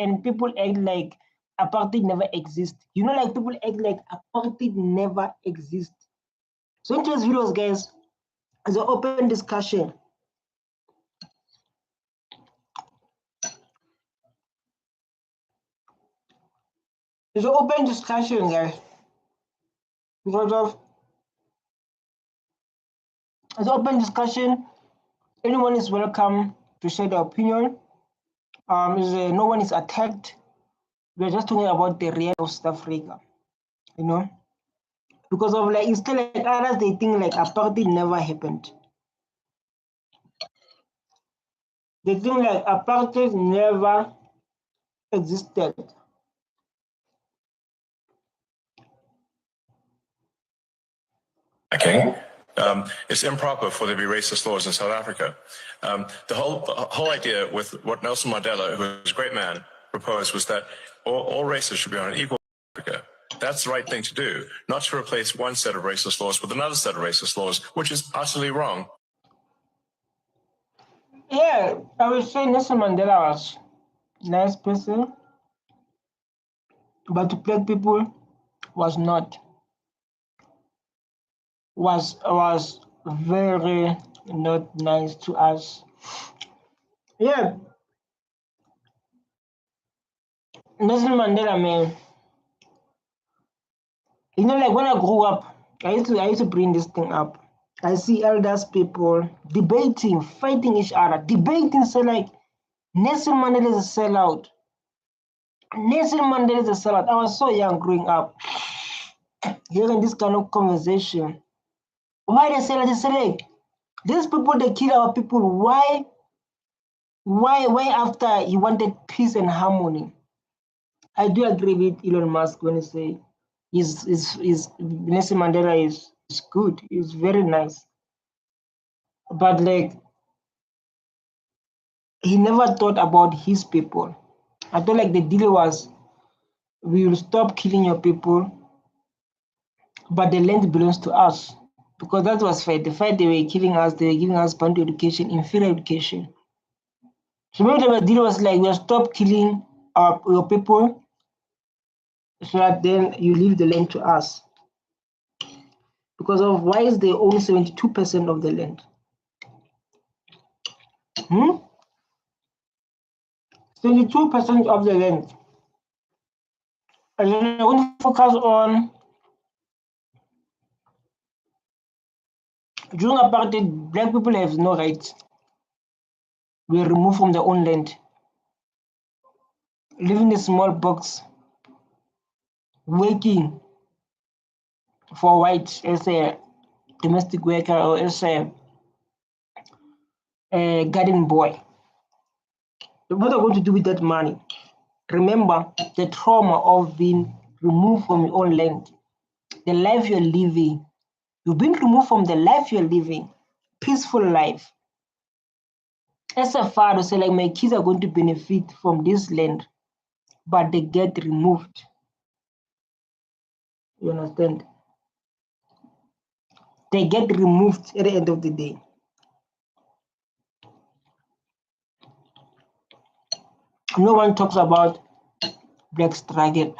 and people act like apartheid never exists. You know, like people act like apartheid never exists. So in today's videos, guys, as an open discussion. It's an open discussion, guys. Because of it's an open discussion. Anyone is welcome to share their opinion. No one is attacked. We're just talking about the reality of South Africa, you know. Because of like instead like others, they think like apartheid never happened. They think like apartheid never existed. Okay. It's improper for there to be racist laws in South Africa. The whole idea with what Nelson Mandela, who was a great man, proposed was that all races should be on an equal Africa. That's the right thing to do, not to replace one set of racist laws with another set of racist laws, which is utterly wrong. Yeah, I would say Nelson Mandela was a nice person, but to black people was not. Was very not nice to us. Yeah. Nelson Mandela, man. You know, like when I grew up, I used to bring this thing up. I see elders people debating, fighting each other, debating. So like Nelson Mandela is a sellout. Nelson Mandela is a sellout. I was so young growing up, hearing this kind of conversation. Why they say like this? Like, these people they kill our people. Why after he wanted peace and harmony? I do agree with Elon Musk when he say Nelson Mandela is good. He's very nice. But like he never thought about his people. I thought like the deal was we will stop killing your people, but the land belongs to us. Because that was fight. The fight they were killing us, they were giving us bounty education, inferior education. So maybe the deal was like we'll stop killing your people so that then you leave the land to us. Because of why is they own 72% of the land? 72% of the land. And then I want to focus on during apartheid, black people have no rights. We are removed from their own land. Live in a small box, working for white as a domestic worker or as a garden boy. What are you going to do with that money? Remember the trauma of being removed from your own land, the life you're living. You've been removed from the life you're living, peaceful life. As a father, say like my kids are going to benefit from this land, but they get removed. You understand? They get removed at the end of the day. No one talks about black struggle.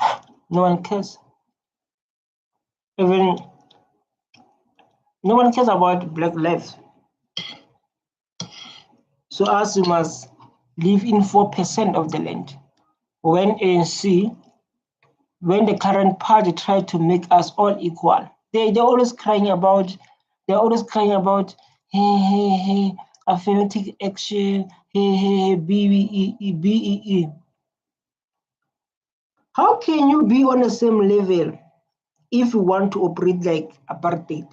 No one cares. Even no one cares about black lives. So us, we must live in 4% of the land. When ANC, when the current party tried to make us all equal, they're always crying about, hey, affirmative action, hey, BEE. How can you be on the same level if you want to operate like apartheid?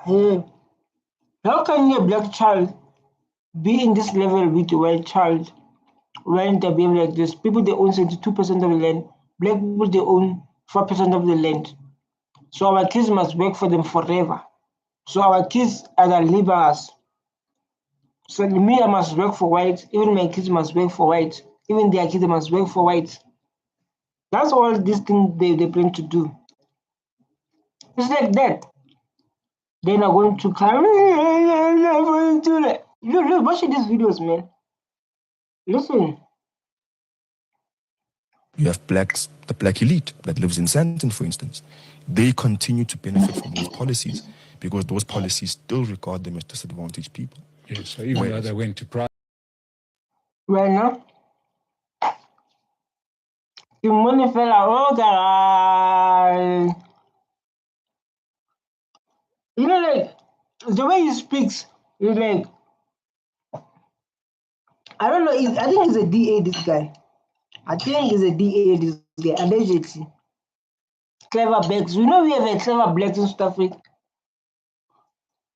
Hey, how can a black child be in this level with a white child when they behave like this? People, they own 72% of the land. Black people, they own 4% of the land. So our kids must work for them forever. So our kids are the laborers. So me, I must work for white. Even my kids must work for white. Even their kids must work for white. That's all these things they plan to do. It's like that. They're not going to come. Look, watch these videos, man. Listen. You have blacks, the black elite that lives in Sandton, for instance. They continue to benefit from those policies because those policies still regard them as disadvantaged people. Yes, so even though they went to private. Well, now, the money fell out. You know, like, the way he speaks, he's like, I don't know, I think he's a DA, this guy. I think he's a DA, this guy, allegedly. Clever blacks. You know, we have a clever blacks in South Africa.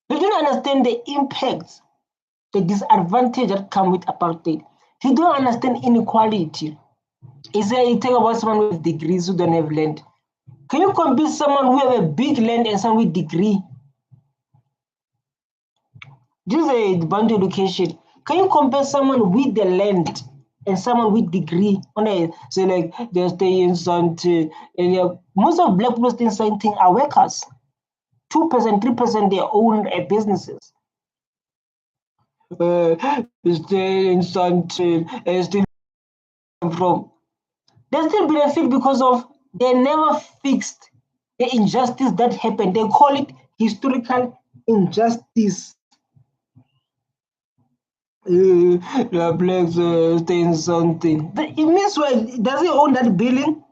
They don't understand the impact, the disadvantage that come with apartheid. He don't understand inequality. He said he talk about someone with degrees who don't have land. Can you compare someone who have a big land and someone with degree? This is a bound education. Can you compare someone with the land and someone with degree? So like they're staying something. Most of black people staying something are workers. 2%, 3% they own businesses. Staying something still from. They still benefit because of they never fixed the injustice that happened. They call it historical injustice. The blacks staying something. It means what? Does he own that building?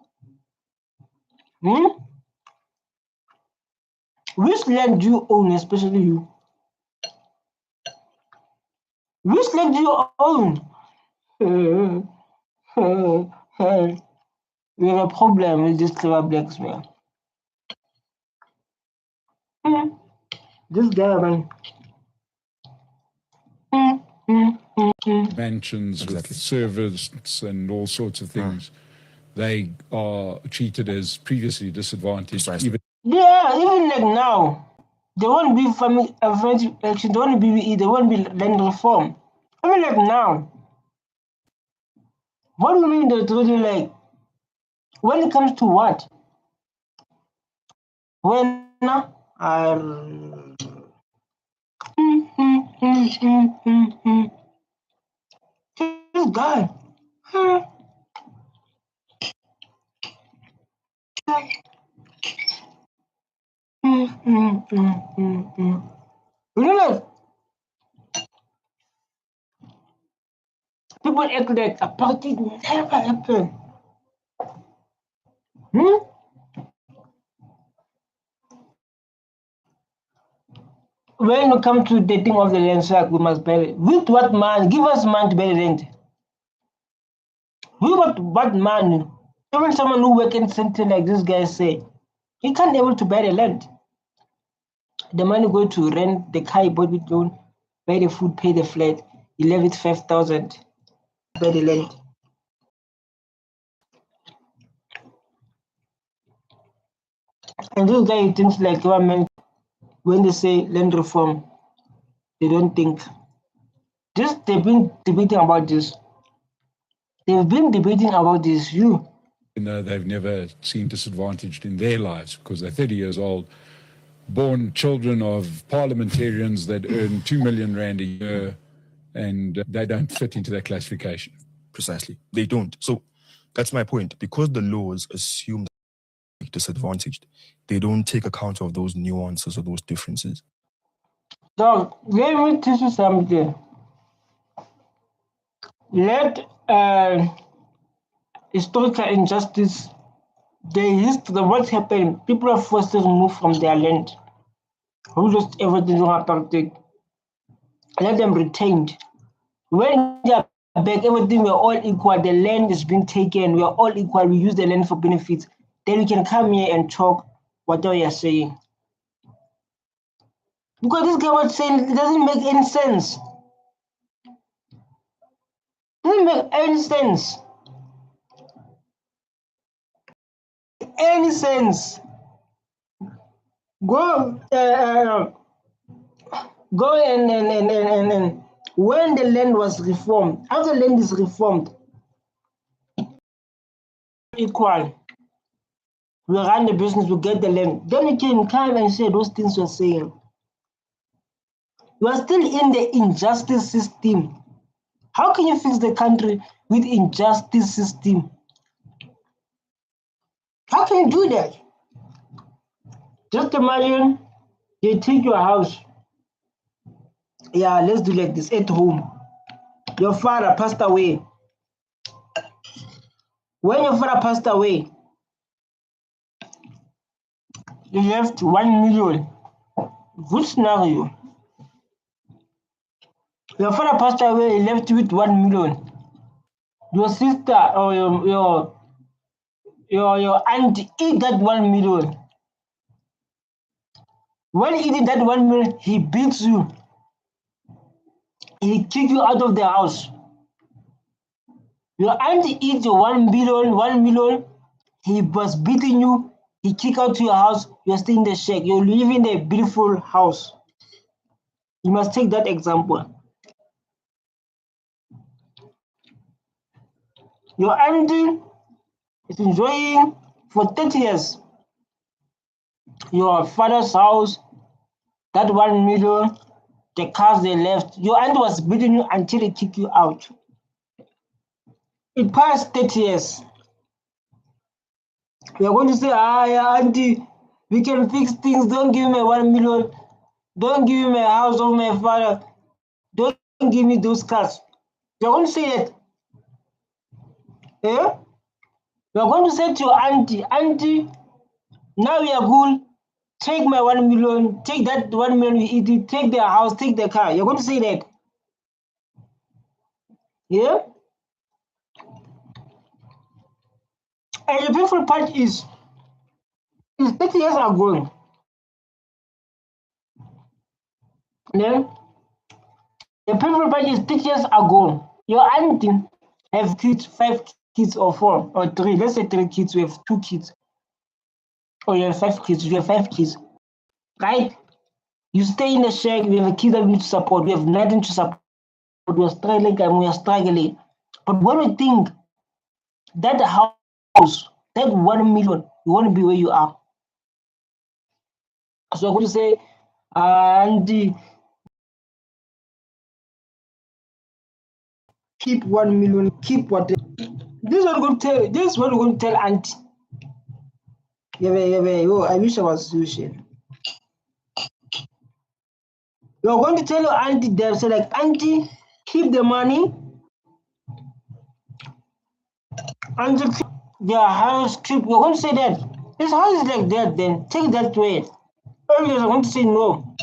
Which land do you own, especially you? Which land do you own? We have a problem with these clever blacks, man. This guy, man. Mansions with servers and all sorts of things. They are treated as previously disadvantaged. Even like now, there won't be family action, there won't be land reform. Even like now. What do you mean that really like when it comes to what? When this guy. You know, like people act like apartheid never happened. When it comes to the thing of the land sack, we must bury it. With what man? Give us man to bury land. With what man? Even someone who works in something like this guy say, he can't be able to buy the land. The money go to rent the car he bought with loan, buy the food, pay the flat. He left with 5,000, buy the land. And this guy thinks like government, when they say land reform, they don't think. They've been debating about this. They've been debating about this. You know, they've never seen disadvantaged in their lives because they're 30 years old, born children of parliamentarians that earn 2 million rand a year, and they don't fit into that classification. Precisely. They don't. So that's my point. Because the laws assume they're disadvantaged, they don't take account of those nuances or those differences. So let me teach you something. Let historical injustice, what happened, people are forced to move from their land. Who lost everything on apartheid? Let them retained. When they are back, everything we're all equal, the land is being taken, we are all equal, we use the land for benefits. Then we can come here and talk whatever you're saying. Because this guy was saying it doesn't make any sense. It doesn't make any sense. Any sense. Go and when the land was reformed, after land is reformed, equal. We run the business, we get the land. Then we can come and say those things you're saying. You are still in the injustice system. How can you fix the country with injustice system? How can you do that? Just imagine they take your house. Yeah, let's do like this at home. Your father passed away. When your father passed away, you left 1 million. Good scenario. Your father passed away, he left you with 1 million. Your sister or your aunt eat that 1 million. When he did that 1 million, he beats you. He kick you out of the house. Your aunt eats your 1 million, he was beating you, he kick out to your house, you're staying in the shack, you're living in a beautiful house. You must take that example. Your auntie is enjoying for 30 years your father's house, that 1 million, the cars they left. Your aunt was beating you until they kick you out. It passed 30 years. You're going to say, yeah, auntie, we can fix things. Don't give me 1 million. Don't give me a house of my father. Don't give me those cars. You're going to say that. Eh? You're going to say to your auntie, now we are good. Take my 1 million. Take that 1 million we eat. Take their house. Take their car. You're going to say that. Yeah? And the beautiful part is 30 years ago. Yeah? The beautiful part is 30 years ago. Your auntie have kids, 5 kids or 4 or 3. Let's say 3 kids. We have 2 kids. Or you have 5 kids. You have 5 kids. Right? You stay in the shack. We have a kid that we need to support. We have nothing to support. We are struggling and we are struggling. But when we think that house, that 1 million, you want to be where you are. So I'm going to say, Auntie, keep 1 million, keep what. This is what we're going to tell. This is what we're going to tell Auntie. Yeah, oh, I wish I was Sushin. You're going to tell your auntie there, say like, Auntie, keep the money. Auntie, keep their house, keep. You're going to say that. This house is like that, then take that way. Earlier, I'm going to say no.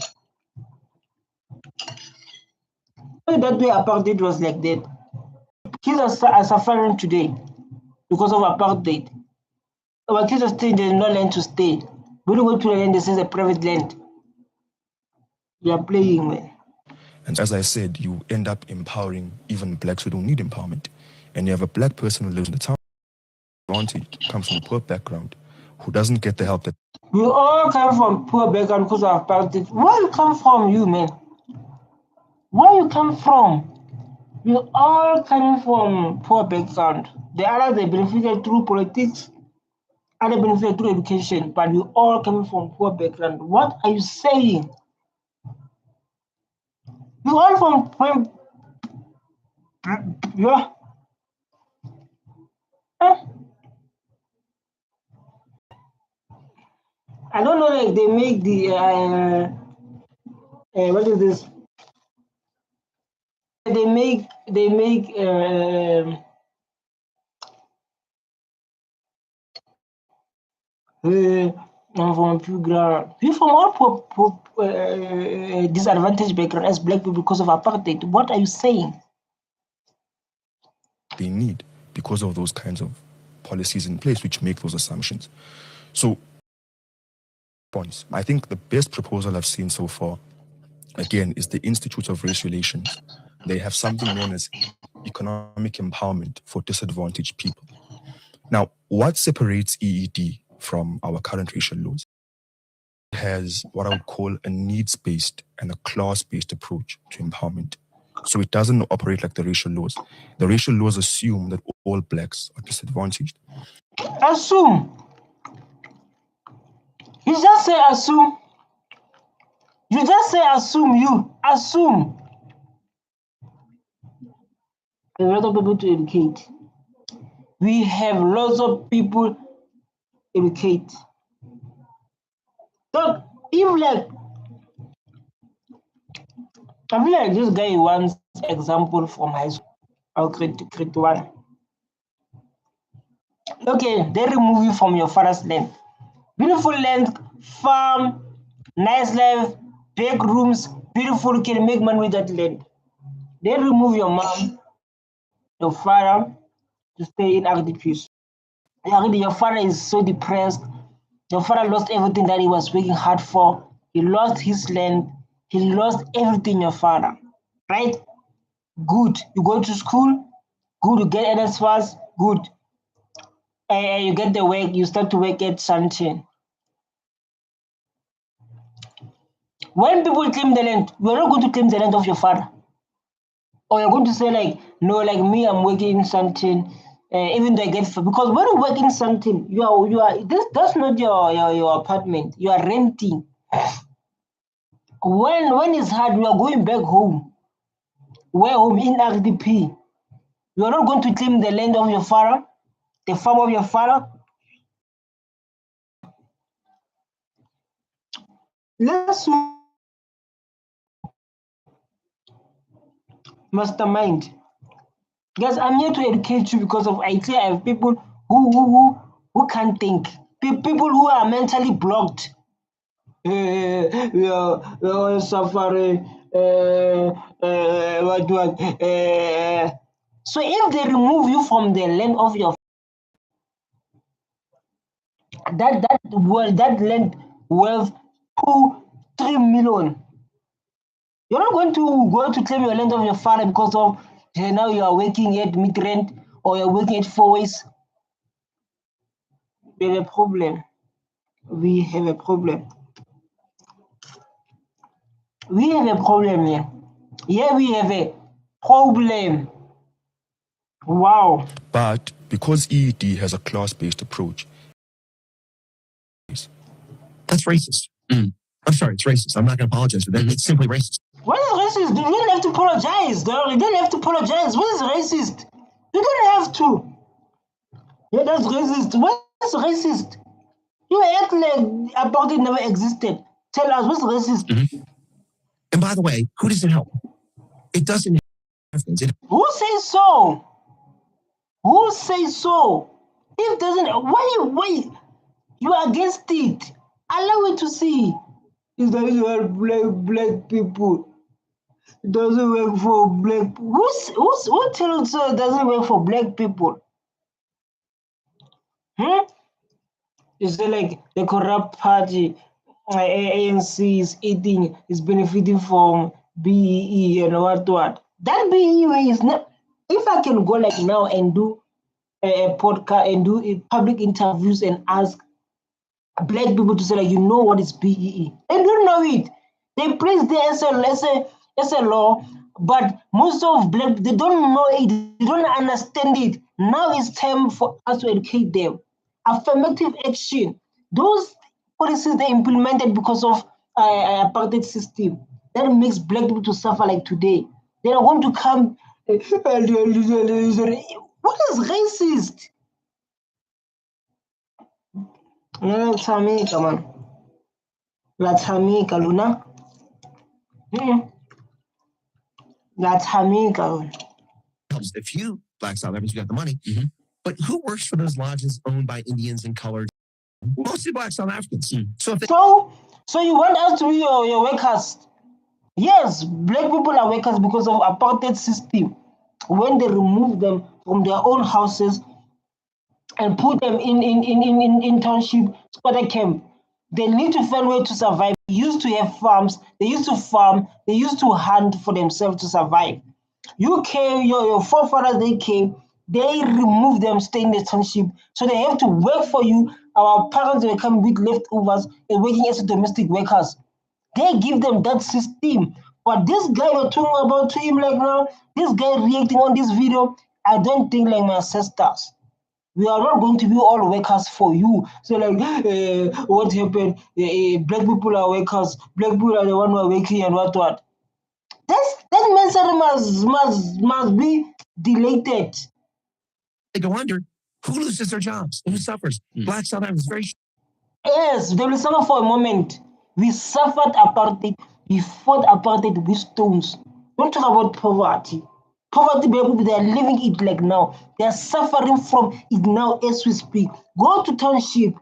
That way, apartheid was like that. Kids are suffering today because of apartheid. Our kids are staying, there's no land to stay. We don't go to the land, this is a private land. We are playing, man. And as I said, you end up empowering even blacks who don't need empowerment. And you have a black person who lives in the town, comes from a poor background, who doesn't get the help that. We all come from poor background because of apartheid. Where you come from, you, man? Where you come from? We all coming from poor background. The others, they benefited through politics, other benefited through education, but we all coming from poor background. What are you saying? We all from yeah. Huh? I don't know, like they make the what is this? They make I'm from background. We from all poor disadvantaged background as black people because of apartheid. What are you saying? They need because of those kinds of policies in place which make those assumptions. So, points. I think the best proposal I've seen so far, again, is the Institute of Race Relations. They have something known as economic empowerment for disadvantaged people. Now, what separates EED from our current racial laws? It has what I would call a needs-based and a class-based approach to empowerment. So it doesn't operate like the racial laws. The racial laws assume that all blacks are disadvantaged. Assume. You just say assume. You just say assume, you assume. A lot of people to educate. We have lots of people educate. So if like, I feel like this guy wants example from high school or grade 1. Okay, they remove you from your father's land. Beautiful land, farm, nice life, big rooms, beautiful, can make money with that land. They remove your mom, your father to stay in RDPs. Your father is so depressed. Your father lost everything that he was working hard for. He lost his land. He lost everything, your father. Right? Good. You go to school. Good. You get NSFAS. Good. You get the work. You start to work at something. When people claim the land, you are not going to claim the land of your father. Or you're going to say like, no, like me, I'm working in something. Even though I get, because when you work in something, that's not your apartment. You are renting. When it's hard, you are going back home. Where home in RDP. You are not going to claim the land of your father, the farm of your father. Let's mastermind. Guys, I'm here to educate you because of I have people who can't think. People who are mentally blocked. We are suffering. What? So if they remove you from the land of your that land worth 2-3 million, you're not going to claim your land of your father because of now you are working at mid-rent or you're working at 4 ways. We have a problem. We have a problem. We have a problem here. Yeah, we have a problem. Wow. But because EED has a class-based approach, that's racist. I'm sorry, it's racist. I'm not going to apologize for that. It's simply racist. What is racist? You don't have to apologize, dog. You don't have to apologize. What is racist? You don't have to. Yeah, that's racist. What's racist? You act like Apartheid never existed. Tell us what's racist. And by the way, who does it help? It doesn't. Who says so? Who says so? If doesn't, why you are against it? Allow it to see. It doesn't help black people. It doesn't work for black. Who tells it doesn't work for black people? Is it like the corrupt party, ANC is benefiting from BEE and what? That BEE is not. If I can go like now and do a podcast and do public interviews and ask black people to say like, you know what is BEE? They don't know it. They place the as a law, but most of black, they don't know it. They don't understand it. Now it's time for us to educate them. Affirmative action. Those policies they implemented because of apartheid system that makes black people to suffer like today. They are going to come. What is racist? Latamika, man. Latamika, Luna. Latamika. If you black South Africans, you got the money. But who works for those lodges owned by Indians and colored? Mostly black South Africans. So you want us to be your workers? Yes, black people are workers because of apartheid system. When they remove them from their own houses and put them in township squatter camp, they need to find a way to survive. They used to have farms. They used to farm. They used to hunt for themselves to survive. You came, your forefathers, they came. They removed them, stay in the township. So they have to work for you. Our parents were coming with leftovers and working as domestic workers. They give them that system. But this guy we're talking about to him like now, this guy reacting on this video, I don't think like my ancestors. We are not going to be all workers for you. So like, what happened? Black people are workers. Black people are the one who are working and what. That mindset must be deleted. They go under. Who loses their jobs? Who suffers? Black South Africa is very. Yes, they will suffer for a moment. We suffered apartheid. We fought apartheid with stones. Don't talk about poverty. Poverty, people, they are living it like now. They are suffering from it now as we speak. Go to township.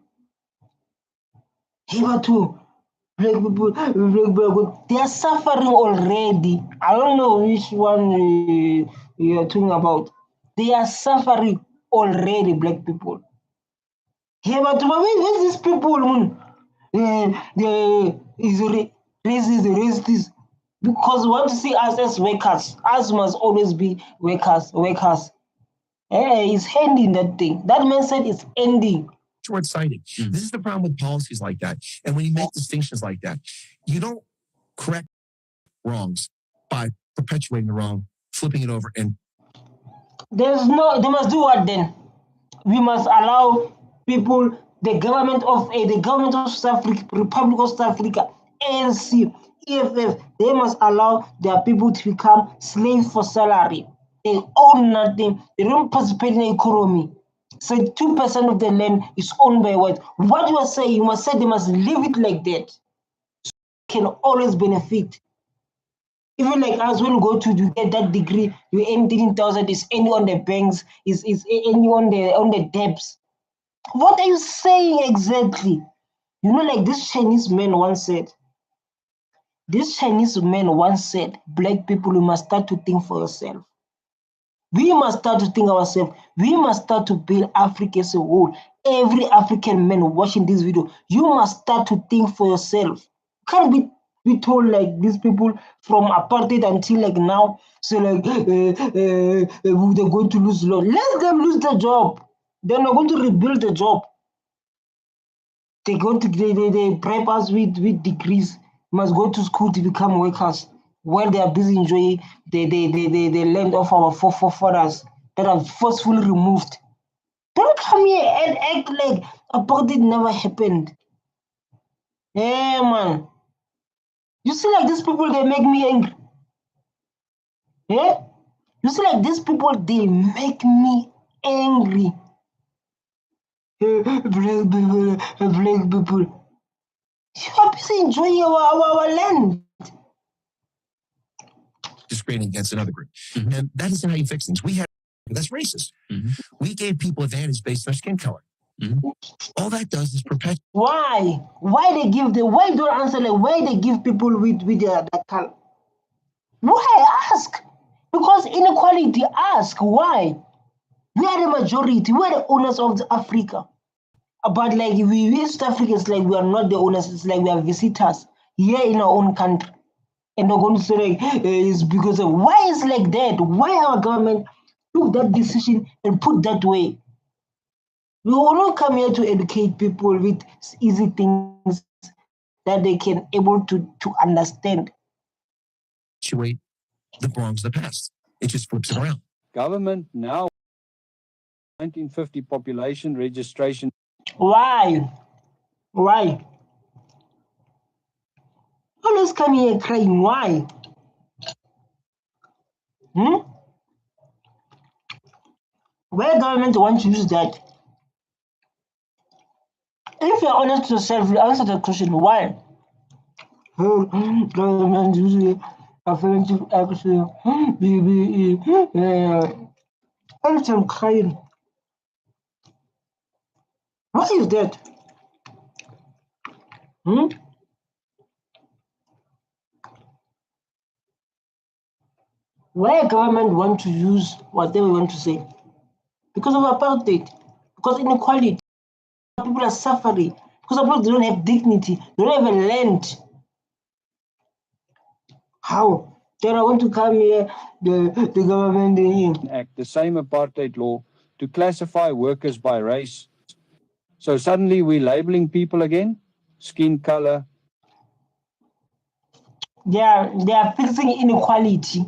Here too. Black people, they are suffering already. I don't know which one you are talking about. They are suffering already, black people. Here, but where these people? They is racist, because we want to see us as workers. Us must always be workers. It's ending that thing. That mindset is ending. Short-sighted. This is the problem with policies like that. And when you make distinctions like that, you don't correct wrongs by perpetuating the wrong, flipping it over, and they must do what then? We must allow people, the government of South Africa, Republic of South Africa, ANC, EFF, they must allow their people to become slaves for salary. They own nothing. They don't participate in the economy. So 2% of the land is owned by what? What you are saying, you must say they must leave it like that. So they can always benefit. Even like us, when we go to get that degree, you earn 13,000, is any on the banks, is any on the debts. What are you saying exactly? You know, like this Chinese man once said, black people, you must start to think for yourself. We must start to think ourselves. We must start to build Africa as a whole. Every African man watching this video, you must start to think for yourself. You can't be told like these people from apartheid until like now, so like they're going to lose law. Let them lose the job. They're not going to rebuild the job. They bribe us with degrees. Must go to school to become workers while they are busy enjoying the land of our forefathers that are forcefully removed. Don't come here and act like apartheid never happened. Yeah, man. You see, like these people, they make me angry. Yeah? You see, like these people, they make me angry. Black people. You are busy enjoying our land. discriminating against another group. And that isn't how you fix things. That's racist. We gave people advantage based on their skin color. All that does is perpetuate. Why? Why don't answer like why they give people with that color? Why? Ask. Because inequality, ask why. We are the majority, we are the owners of Africa. But like we East Africans, like we are not the owners, it's like we are visitors here in our own country. And they're going to say like, it's because of why is like that? Why our government took that decision and put that way? We will not come here to educate people with easy things that they can able to understand. The wrongs of the past. It just flips it around. Government now 1950 population registration. Why? Always come here crying. Why? Where government wants to use that? If you're honest to yourself, you answer the question, why? Government usually affirmative action. I'm crying. Why is that? Why government want to use whatever we want to say? Because of apartheid, because inequality. People are suffering because people don't have dignity, they don't have a land. How? Then I want to come here, the government Act the same apartheid law to classify workers by race. So suddenly we're labeling people again, skin color. They are fixing inequality.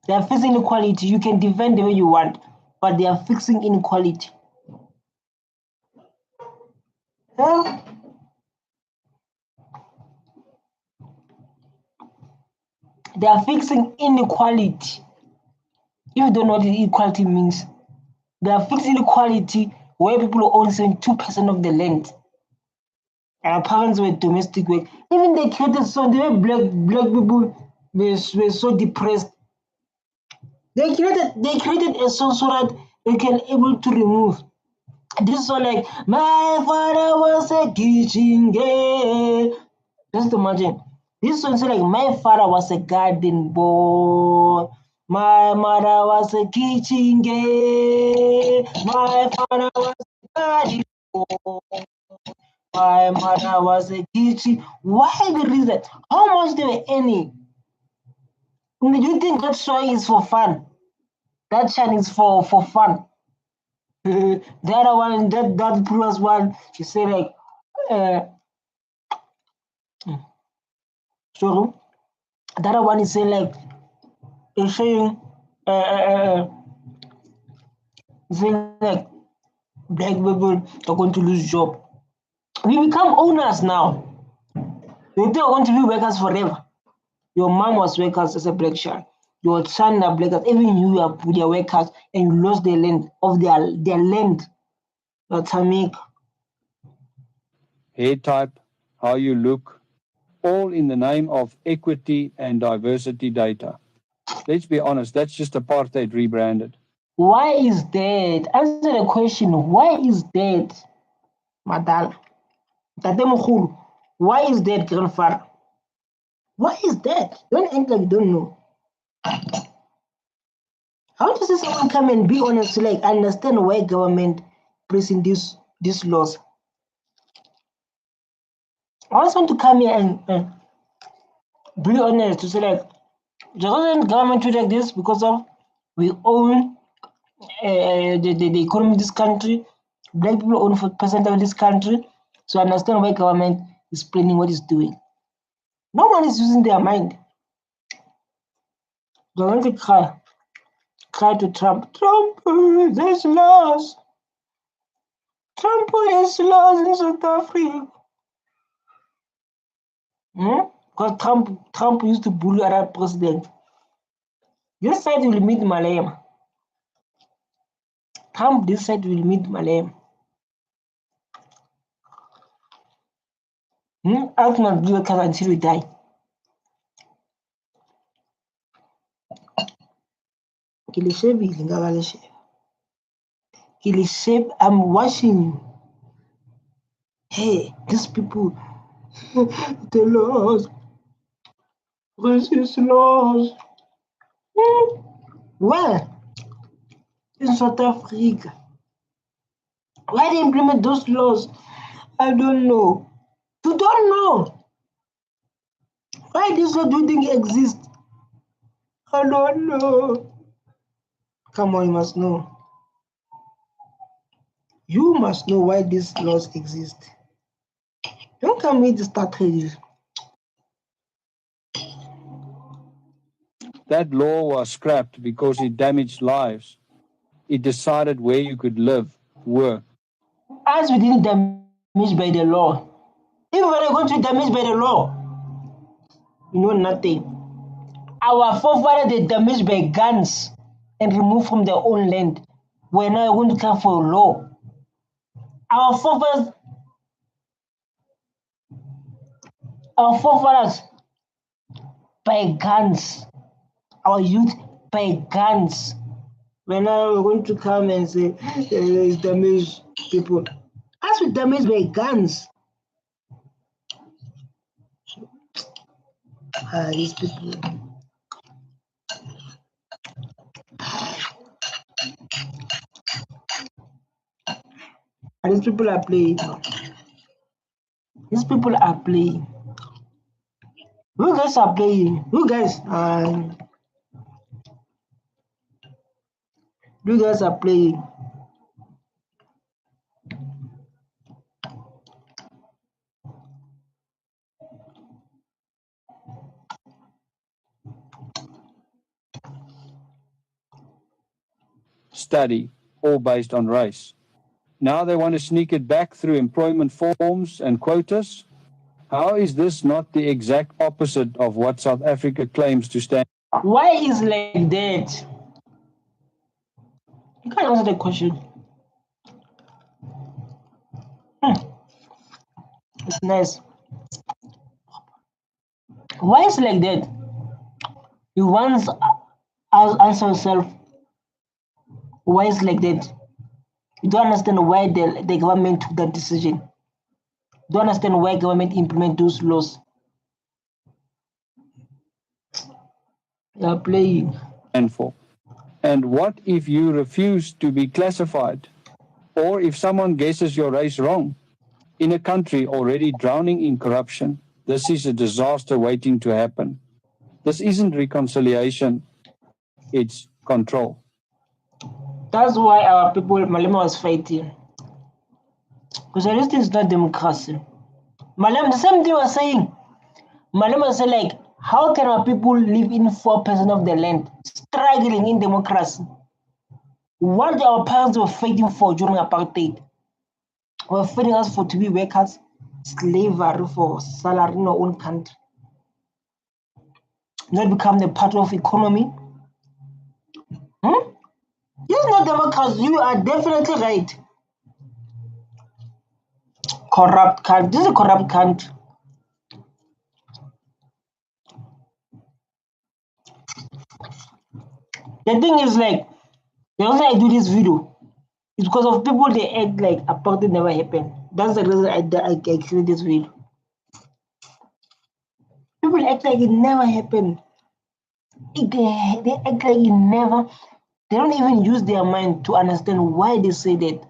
They are fixing inequality. You can defend the way you want, but they are fixing inequality. Huh? They are fixing inequality. If you don't know what equality means, they are fixing inequality where people own 72% of the land. And our parents were domestic work. Even they created so the way black people were so depressed. They created a song so that they can able to remove. This song like my father was a kitchen girl. Just imagine. This one say like my father was a garden boy. My mother was a kitchen girl. My father was a garden boy. My mother was a kitchen. Why the reason? How much they were earning? Do you think that song is for fun? That chant is for fun. The other one, that previous one, she said like, sorry. The other one is saying like, it's saying, saying like, black people are going to lose job. We become owners now. You think we're going to be workers forever? Your mom was workers as a black child. Your son are black. Even you are workers, and you lost their land of their land. Tamik. Hair type, how you look, all in the name of equity and diversity data. Let's be honest, that's just apartheid rebranded. Why is that? Answer the question. Why is that, Madal? Tatemukulu. Why is that, grandfather? Why is that? Don't act like you don't know. I want to see someone come and be honest, like understand why government pressing these laws. I want someone to come here and be honest to say like the government do like this because of we own the economy of this country. Black people own 4% of this country. So understand why government is planning what it's doing. No one is using their mind. They're going to cry to Trump. Trump, there's laws. Trump is laws in South Africa. Because Trump used to bully Arab president. This side will meet Malema. Trump this side will meet Malema. Out must be workers until we die. I'm watching. Hey, these people, the laws, racist laws. Well, in South Africa, why they implement those laws? I don't know. You don't know. Why this law do you think exists? I don't know. Come on, you must know. You must know why these laws exist. Don't come with the start trading. That law was scrapped because it damaged lives. It decided where you could live, work. As we didn't damage by the law. If we are going to be damaged by the law, you know nothing. Our forefathers they damaged by guns and removed from their own land. We're now going to come for a law. Our forefathers by guns. Our youth by guns. We're now going to come and say it's damaged people. As we damaged by guns. These people. And these people are playing. These people are playing. You guys are playing. You guys are playing. Study, all based on race. Now they want to sneak it back through employment forms and quotas. How is this not the exact opposite of what South Africa claims to stand? Why is like that? You can't answer the question. It's nice. Why is like that? You once answer yourself. Why is like that? You don't understand why the government took that decision. You don't understand why government implement those laws. They are playing. For? And what if you refuse to be classified? Or if someone guesses your race wrong? In a country already drowning in corruption, this is a disaster waiting to happen. This isn't reconciliation, it's control. That's why our people, Malema was fighting. Because the rest is not democracy. Malema, the same thing was saying. Malema said, like, how can our people live in 4% of the land, struggling in democracy? What our parents were fighting for during apartheid were fighting us for to be workers, slavery for salary in our own country. Not become the part of economy. This is not democracy. You are definitely right. Corrupt country. This is a corrupt country. The thing is, like, the reason I do this video is because of people they act like apartheid never happened. That's the reason I create this video. People act like it never happened. They act like it never. They don't even use their mind to understand why they say that.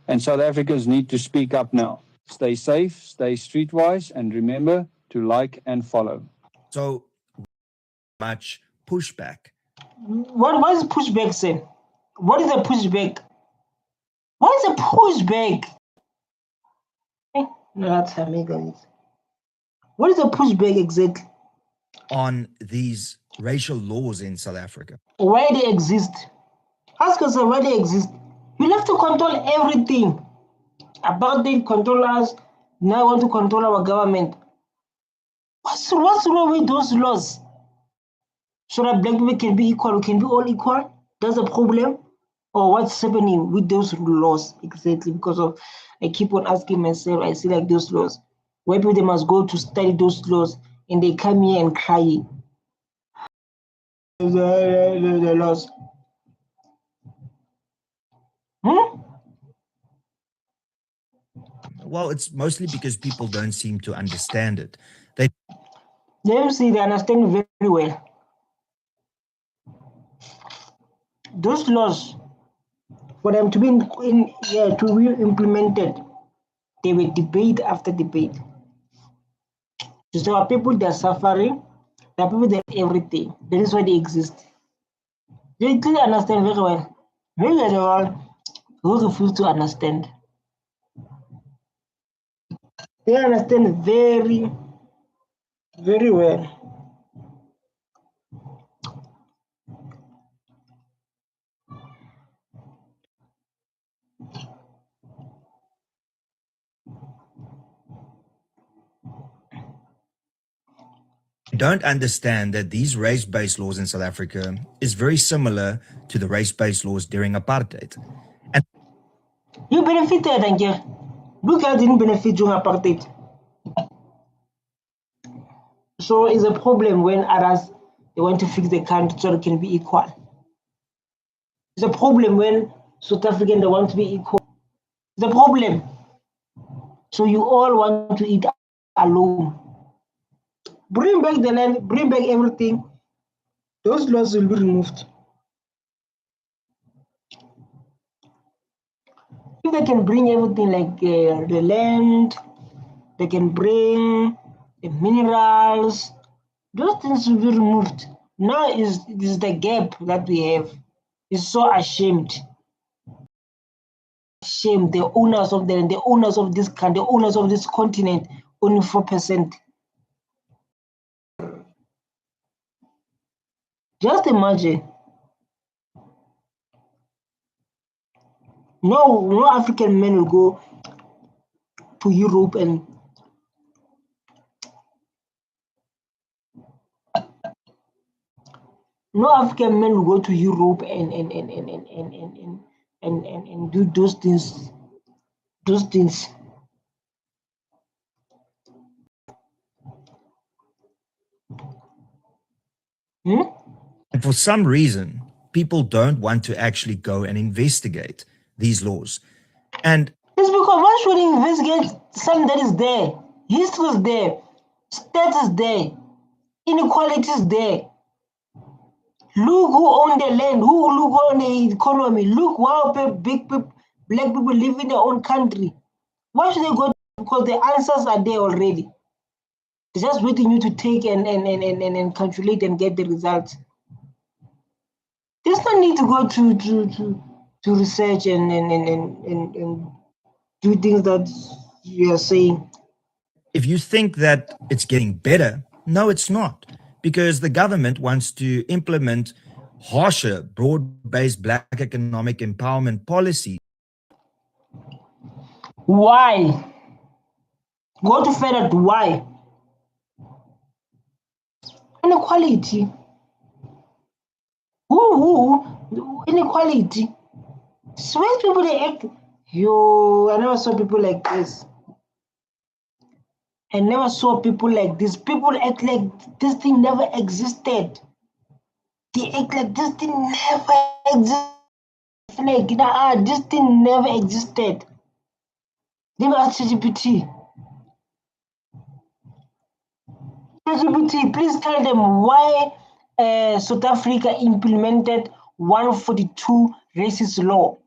And South Africans need to speak up now. Stay safe, stay streetwise, and remember to like and follow. So much pushback. What is pushback saying? What is a pushback? What is a pushback? No, that's amiga. What is a pushback exactly? On these racial laws in South Africa. Why they exist? Ask yourself why they exist. You have to control everything. Apartheid control us. Now want to control our government. What's wrong with those laws? So that black people can be equal, we can be all equal? That's a problem? Or what's happening with those laws exactly? Because of I keep on asking myself, I see like those laws. Why people they must go to study those laws and they come here and cry. The laws. Well, it's mostly because people don't seem to understand it. They see they understand very well. Those laws, for them to be to be implemented, they will debate after debate. So our people they're suffering, there are people that everything. That is why they exist. They clearly understand very well. Very well who refuse to understand. They understand very, very well. don't understand that these race-based laws in South Africa is very similar to the race-based laws during apartheid. And you benefited, and look at didn't benefit during apartheid. So it's a problem when others they want to fix the country so it can be equal. It's a problem when South African they want to be equal. It's a problem. So you all want to eat alone. Bring back the land, bring back everything. Those laws will be removed. If they can bring everything like the land, they can bring the minerals, those things will be removed. Now is the gap that we have. It's so ashamed. Shame the owners of the land, the owners of this country, the owners of this continent, only 4%. Just imagine. No African men will go to Europe and no African men will go to Europe and do those things. Those things. Hmm? And for some reason, people don't want to actually go and investigate these laws. And It's because why should we investigate something that is there? History is there, stats is there, inequality is there. Look who own the land, who look on the economy, look how big people, black people live in their own country. Why should they go? Because the answers are there already. They're just waiting you to take and calculate and get the results. There's no need to go to research and do things that you are saying. if you think that it's getting better, no, it's not, because the government wants to implement harsher, broad-based black economic empowerment policies. Why? Go to find out why. Inequality. Inequality. So when people they act, I never saw people like this. I never saw people like this. People act like this thing never existed. They act like this thing never existed. Like, this thing never existed. Let me ask ChatGPT. ChatGPT, please tell them why South Africa implemented 142 racist law.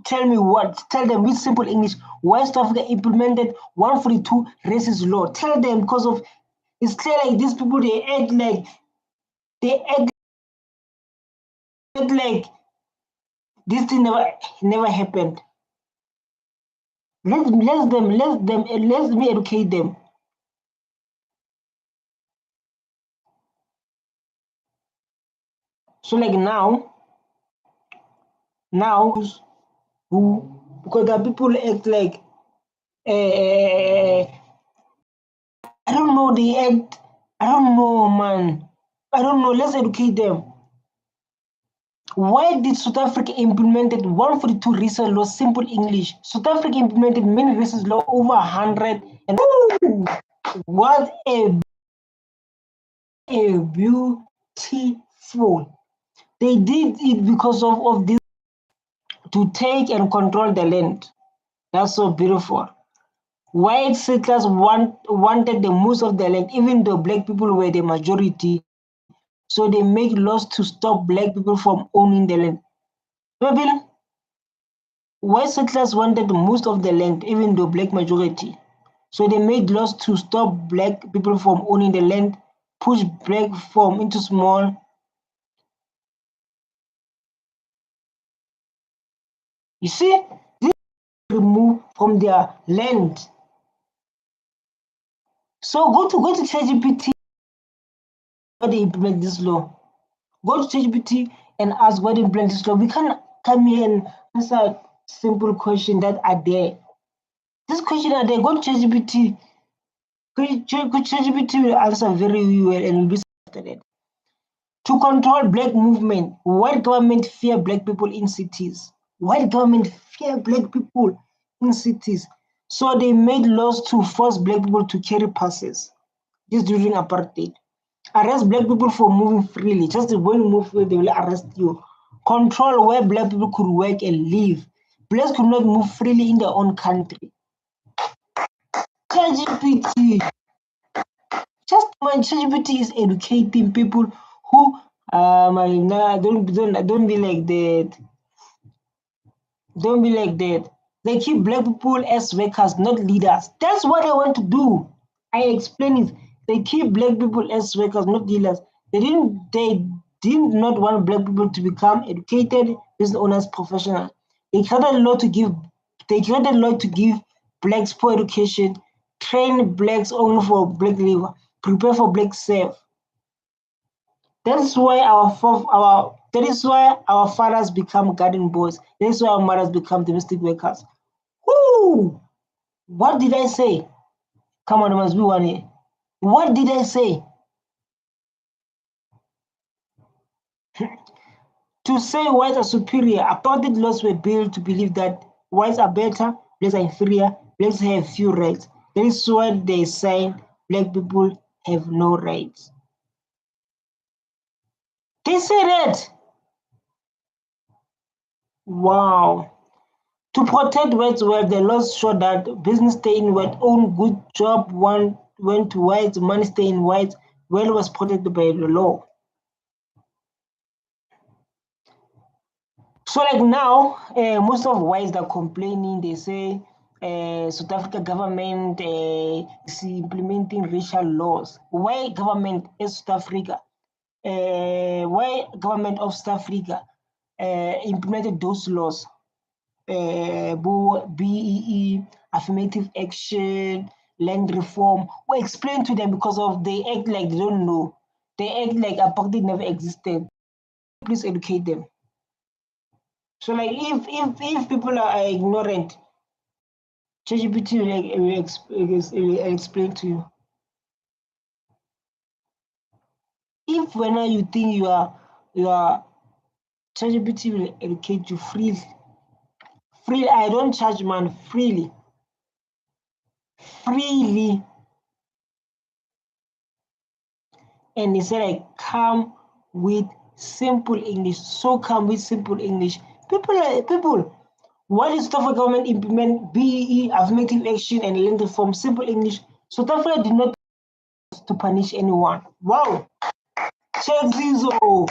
Tell me what. Tell them with simple English. Why South Africa implemented 142 racist law. Tell them because of it's clear like these people they act like this thing never happened. Let me educate them. So like now who because the people act like I don't know they act I don't know man. I don't know. Let's educate them. Why did South Africa implemented 142 racist laws? Simple English. South Africa implemented many racist laws over 100 and what a beautiful. They did it because of this to take and control the land. That's so beautiful. White settlers wanted the most of the land, even though black people were the majority. So they made laws to stop black people from owning the land. Maybe white settlers wanted most of the land, even though black majority. So they made laws to stop black people from owning the land, push black farm into small. You see, this remove from their land. So go to ChatGPT why they implement this law. Go to ChatGPT and ask why they implement this law. We can't come here and answer simple questions that are there. This question are there. Go to ChatGPT. ChatGPT will answer very well and will be started. To control black movement, white government fear black people in cities. White government fear black people in cities. So they made laws to force black people to carry passes. This during apartheid. Arrest black people for moving freely. Just when you move freely, they will arrest you. Control where black people could work and live. Blacks could not move freely in their own country. ChatGPT. Just when ChatGPT is educating people who don't be like that. Don't be like that. They keep black people as workers, not leaders. That's what I want to do. I explain it. They keep black people as workers, not leaders. They did not want black people to become educated, business owners, professional. They created a law to give blacks poor education, train blacks only for black labor, prepare for black serve. That is why our fathers become garden boys. That is why our mothers become domestic workers. Whoo! What did I say? Come on, there must be one here. What did I say? To say whites are superior, apartheid laws were built to believe that whites are better, blacks are inferior, blacks have few rights. That is why they say black people have no rights. They say that. Wow. To protect whites, well, the laws show that business stay in white, own good job, one went to whites, money stay in whites, well was protected by the law. So like now, most of whites are complaining, they say South Africa government is implementing racial laws. Why government in South Africa? Why government of South Africa implemented those laws? BEE, affirmative action, land reform. We explain to them because of they act like they don't know. They act like apartheid never existed. Please educate them. So like if people are ignorant, ChatGPT will explain to you. If when you think you are ChatGPT will educate you freely. Freely, I don't charge man freely. Freely. And he said I come with simple English. So come with simple English. People. Why did South Africa government implement BEE, affirmative action, and land reform? Simple English. South Africa did not to punish anyone. Wow. Check Zizo.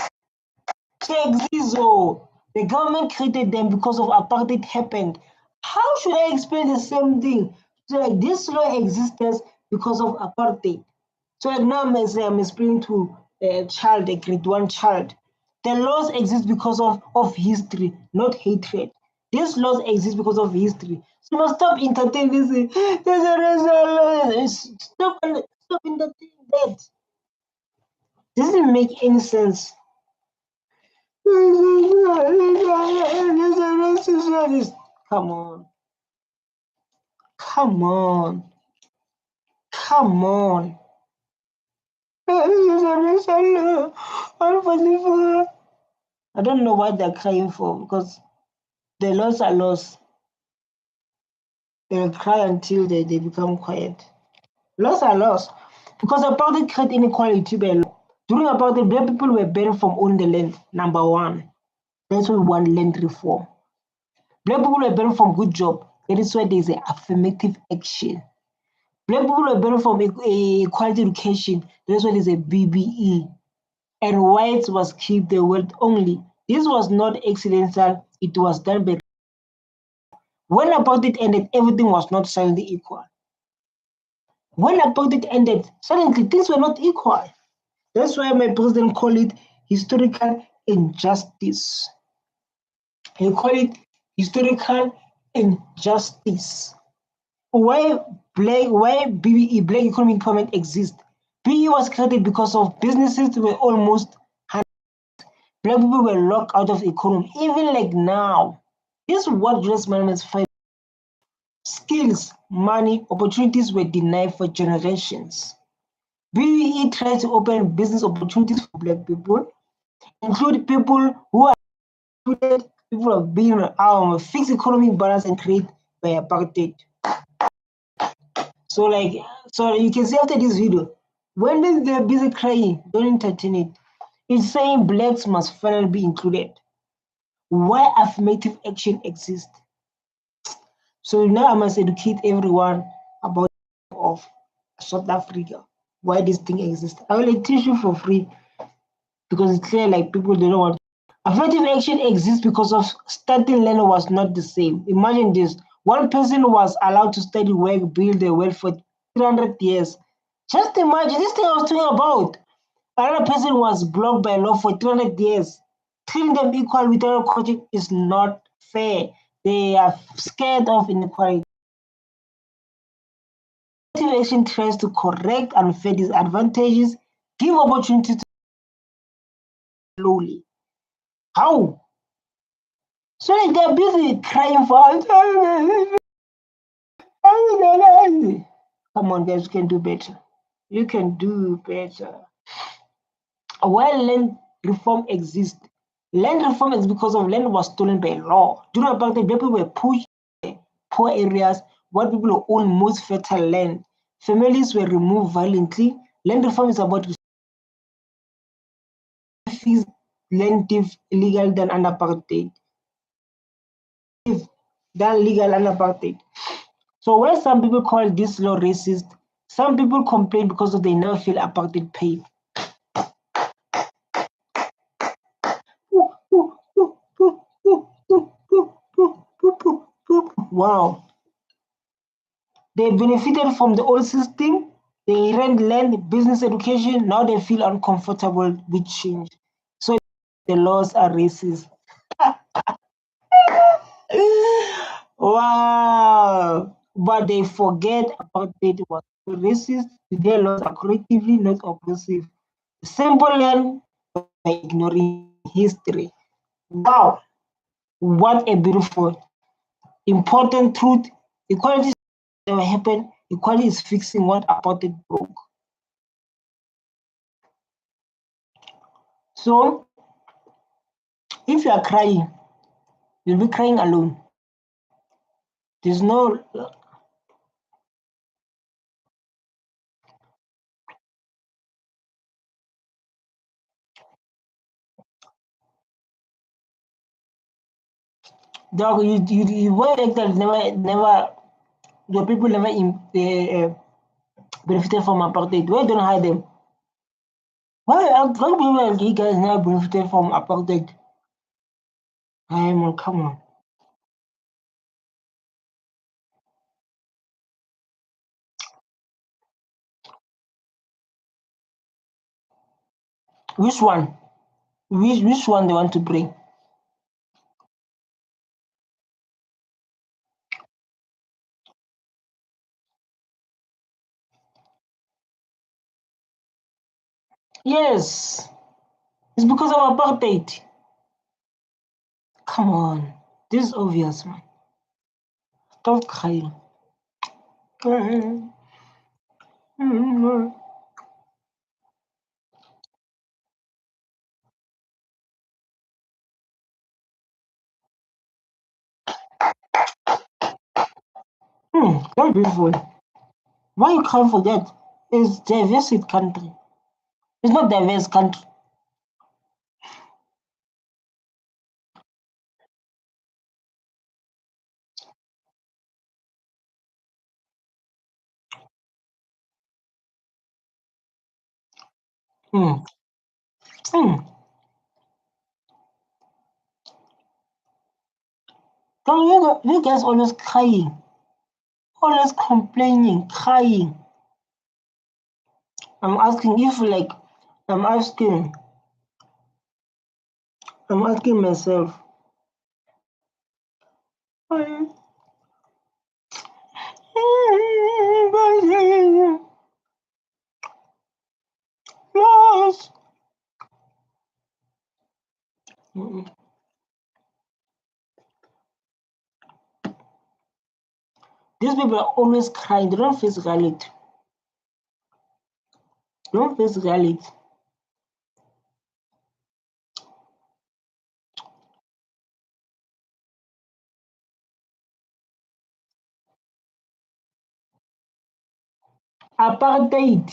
Check Zizo. The government created them because of apartheid happened. How should I explain the same thing? So like this law exists because of apartheid. So like now I'm explaining to a child, a grade 1 child. The laws exist because of history, not hatred. These laws exist because of history. So you must stop entertaining this. There's a racial. Stop entertaining that. Doesn't make any sense. Come on. Come on. Come on. I don't know what they're crying for because the laws are laws. They'll cry until they become quiet. Laws are laws. Because apartheid created inequality by law. During apartheid, black people were banned from owning the land, number one. That's why we want land reform. Black people were banned from good job. That is why there's an affirmative action. Black people were banned from quality education. That's why there's a BBE. And whites was keep the wealth only. This was not accidental. It was done by. When apartheid ended, everything was not suddenly equal. When apartheid ended, suddenly things were not equal. That's why my president called it historical injustice. He called it historical injustice. Why BBE, Black Economic Empowerment, exists? BBE was created because of businesses were almost black people were locked out of the economy. Even like now, this is what Julius Malema is fighting. Skills, money, opportunities were denied for generations. BBE tried to open business opportunities for black people, include people who are people who have been fixed economic balance and created by apartheid. So you can see after this video, when they're busy crying, don't entertain it. It's saying blacks must finally be included. Why affirmative action exists? So now I must educate everyone about of South Africa, why this thing exists. I will teach you for free because it's clear like people they don't want. Affirmative action exists because of starting land was not the same. Imagine this: one person was allowed to study, work, build their wealth for 300 years. Just imagine this thing I was talking about. Another person was blocked by law for 300 years. Treating them equal without coaching is not fair. They are scared of inequality. Action tries to correct unfair disadvantages, give opportunities to slowly. How? So like they're busy crying for us. Come on, guys, you can do better. You can do better. While land reform exists, land reform is because of land was stolen by law. During apartheid, people were pushed to poor areas, white people who own most fertile land. Families were removed violently. Land reform is about fees land if illegal than under apartheid. Than legal under apartheid. So when some people call this law racist, some people complain because they never feel apartheid paid. Wow. They benefited from the old system. They rent land, business, education. Now they feel uncomfortable with change. So the laws are racist. Wow. But they forget apartheid was racist. Their laws are collectively not oppressive. Simple land by ignoring history. Wow. What a beautiful, important truth. Equality never happened. Equality is fixing what apartheid broke. So, if you are crying, you'll be crying alone. There's no. Dog, you won't think that never, the people never benefited from apartheid. Why don't hide them? Why people like you guys never benefited from apartheid? Come on. Which one? Which one they want to bring? Yes, it's because of apartheid. Come on, this is obvious, man. Stop crying. Very beautiful. Why you can't forget? It's diverse country. It's not diverse country. Hmm. Hmm. You guys always crying, always complaining, crying. I'm asking if like I'm asking I'm asking myself. Yes. These people are always crying. They don't face reality. They don't face reality. Apartheid,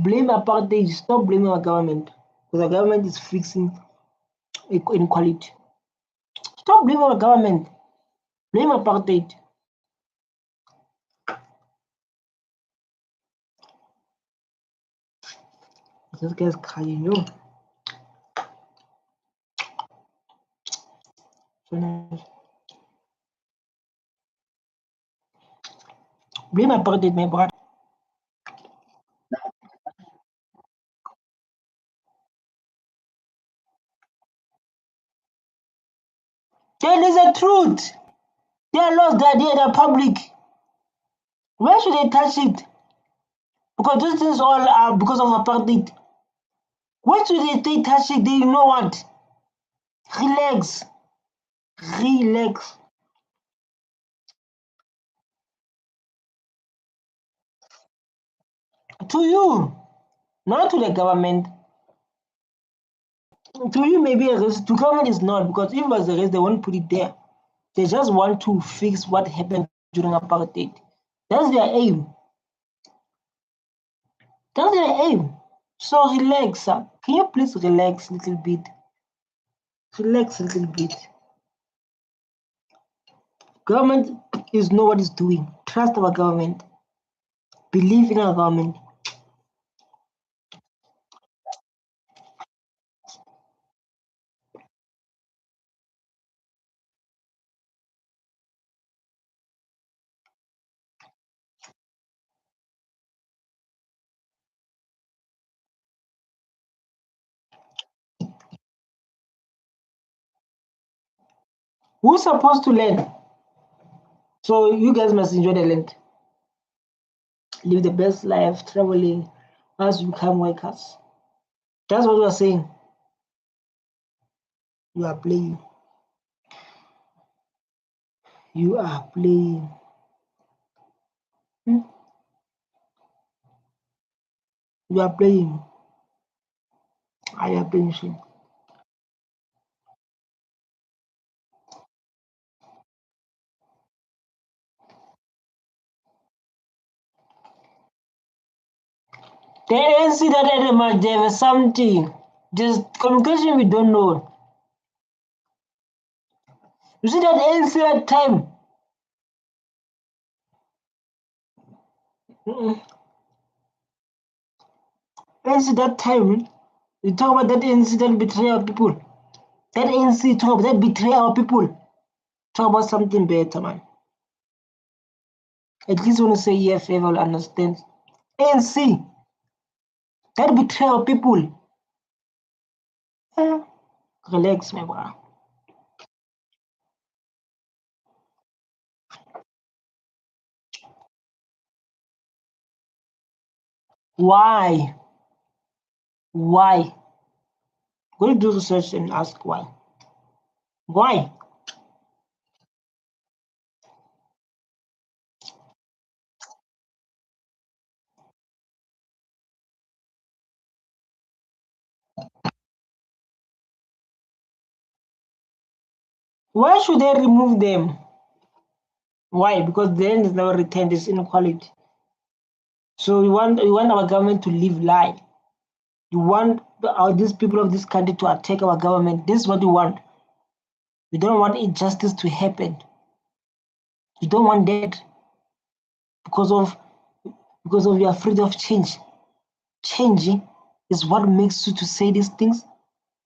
blame apartheid. Stop blaming our government. Because our government is fixing inequality. Stop blaming our government. Blame apartheid. This guy's crying, yo. Blame apartheid, my brother. Tell us the truth. They are lost, they are public. Where should they touch it? Because these things all are because of apartheid. Why should they touch it? They know what? Relax. Relax. To you, not to the government. To you, maybe a risk. To government is not, because if it was a risk, they won't put it there. They just want to fix what happened during apartheid. That's their aim. That's their aim. So relax, sir. Can you please relax a little bit? Relax a little bit. Government is know what it's doing. Trust our government. Believe in our government. Who's supposed to learn? So you guys must enjoy the land. Live the best life, traveling, as you become workers. That's what we are saying. You are playing. You are playing. You are playing. I am playing. The ANC that at the match, there was something. Just communication we don't know. You see that ANC at time. ANC that time. We talk about that ANC that betray our people. That ANC talk about that betray our people. Talk about something better, man. At least when you say EFF, will understand. ANC that betray our people. Relax, my brother. Why? Why? Go to do research and ask why. Why? Why should they remove them? Why? Because the end is never returned. This inequality. So we want our government to live lie. You want these people of this country to attack our government. This is what you want. You don't want injustice to happen. You don't want that because of your freedom of change. Changing is what makes you to say these things.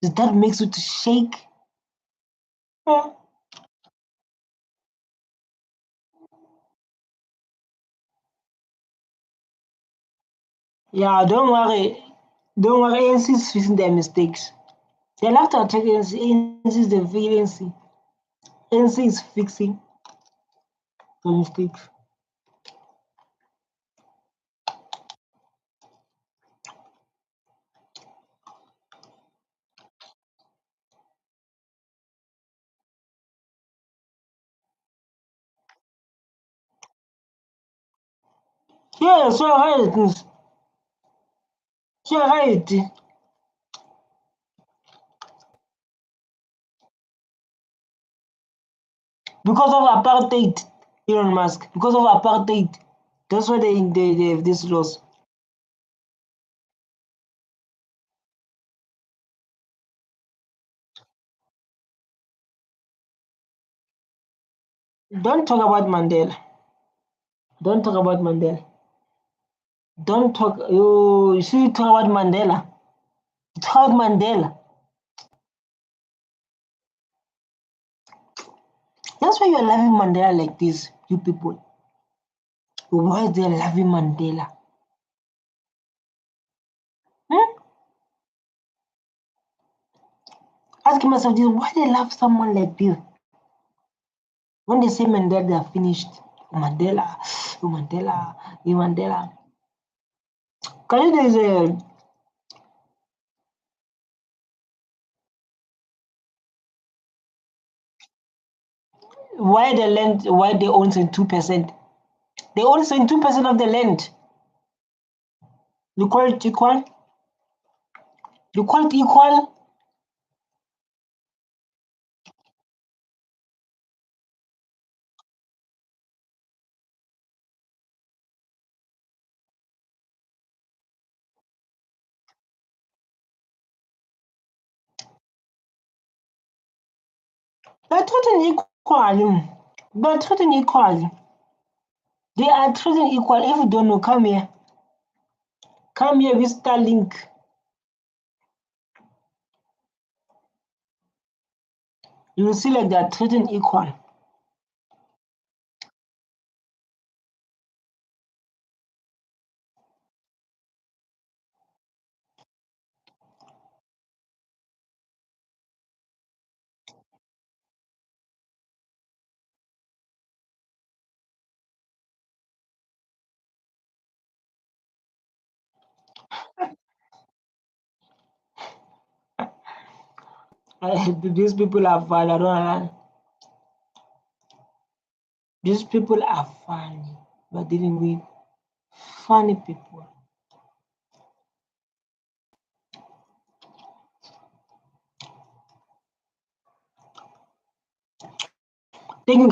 Is that makes you to shake? Yeah, don't worry. Don't worry, ANC is fixing their mistakes. They'll have to attack ANC. ANC is the ANC. ANC is fixing the mistakes. Yeah, so right. So right. Because of apartheid, Elon Musk. Because of apartheid. That's why they have this laws. Don't talk about Mandela. Don't talk about Mandela. Don't talk. You see, talk about Mandela. Talk about Mandela. That's why you're loving Mandela like this, you people. Why they're loving Mandela? Asking myself this: why they love someone like this? When they say Mandela, they are finished. Mandela, Mandela, Mandela. Can you there's why the land, why they own 2%? They own 2% of the land. You call it equal? You call it equal? They're treating equal. They're treating equal. They are treating equal. If you don't know, come here. Come here with Starlink. You will see like they're treating equal. These people are funny. I don't know. These people are funny. We're dealing with funny people. Thank you.